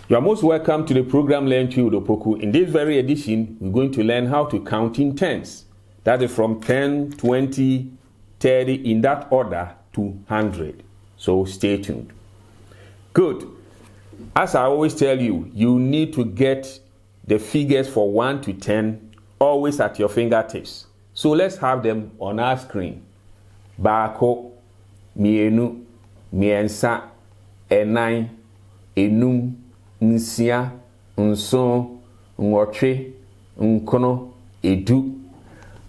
You are most welcome to the program Learn Twi with Opoku. In this very edition, we're going to learn how to count in tens. That is from 10, 20, 30, in that order to 100. So stay tuned. Good. As I always tell you, you need to get the figures for 1 to 10 always at your fingertips. So let's have them on our screen. Baako, mienu, miensa, enai, enum, nsia, nson, nwotwe, nkono, edu.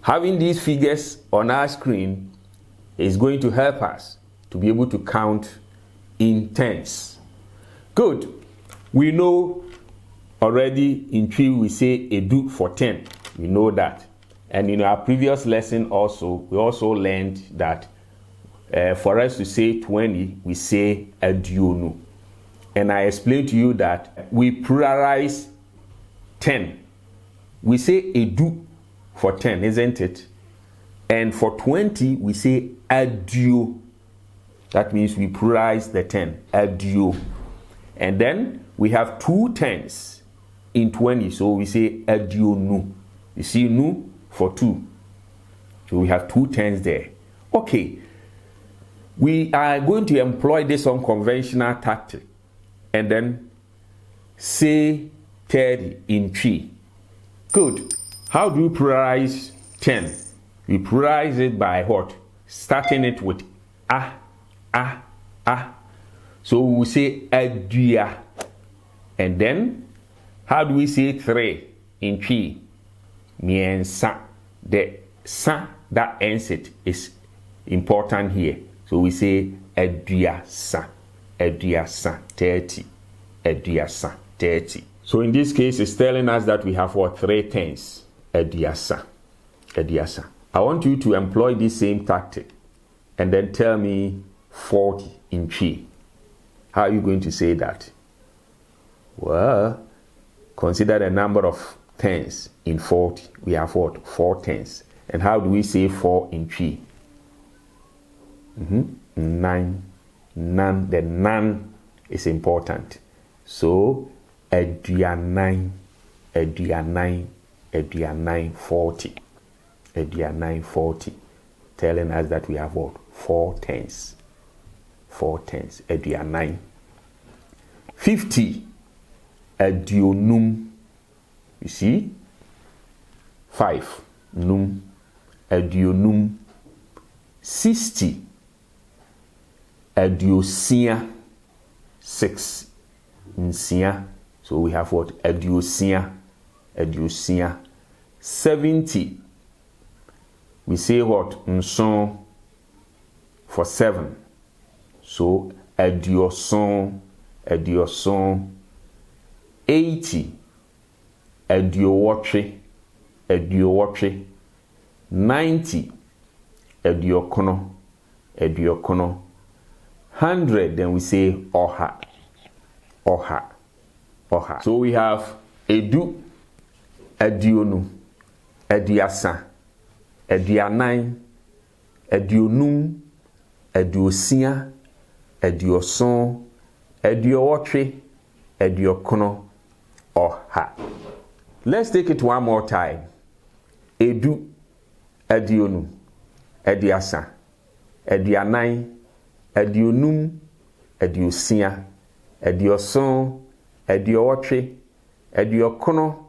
Having these figures on our screen is going to help us to be able to count in tens. Good. We know already in Twi we say edu for 10. We know that. And in our previous lesson also, we also learned that for us to say 20, we say aduonu. And I explained to you that we pluralize 10. We say edu for 10, isn't it? And for 20, we say adio. That means we pluralize the 10, adio. And then we have 2 tens in 20, so we say aduonu. You see nu for 2. So we have 2 tens there. Okay. We are going to employ this unconventional tactic and then say 30 in Twi. Good. How do we pluralize 10? We pluralize it by what? Starting it with a. So we say adua. And then, how do we say 3 in Twi? Miensa. The sa that ends it is important here. So we say aduasa. Aduasa 30. Aduasa 30. So in this case, it's telling us that we have what? 3 tens. Aduasa. Aduasa. I want you to employ this same tactic and then tell me 40 in Twi. How are you going to say that? Well, consider the number of tens in 40. We have what? 4 tens. And how do we say 4 in Twi? 9. None. The none is important. So, aduanai, 40. Aduanai 40. Telling us that we have what? 4 tens. 4 tens. Aduanai. 50. Aduonum. You see? 5. Num. Aduonum. 60. Aduosia. 6. Nsia. So we have what? Aduosia. Aduosia. 70. We say what? Nson for 7. So aduoson. Aduoson. 80. Aduowotwe. Aduowotwe. 90. Aduokono. Aduokono. 100, then we say oha. Oha. Oha. So we have edu, aduonu, aduasa, aduanan, aduonum, aduosia, aduoson, aduowotwe, aduokono, oha. Let's take it one more time. Edu, aduonu, aduasa, aduanan, aduonum, aduosia, aduoson, aduowotwe, aduokono,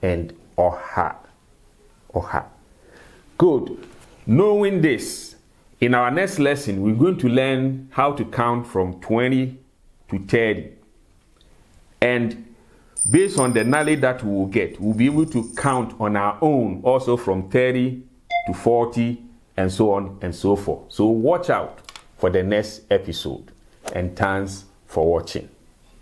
and oha. Oha. Good. Knowing this, in our next lesson, we're going to learn how to count from 20 to 30. And based on the knowledge that we will get, we'll be able to count on our own also from 30 to 40 and so on and so forth. So watch out for the next episode, and thanks for watching.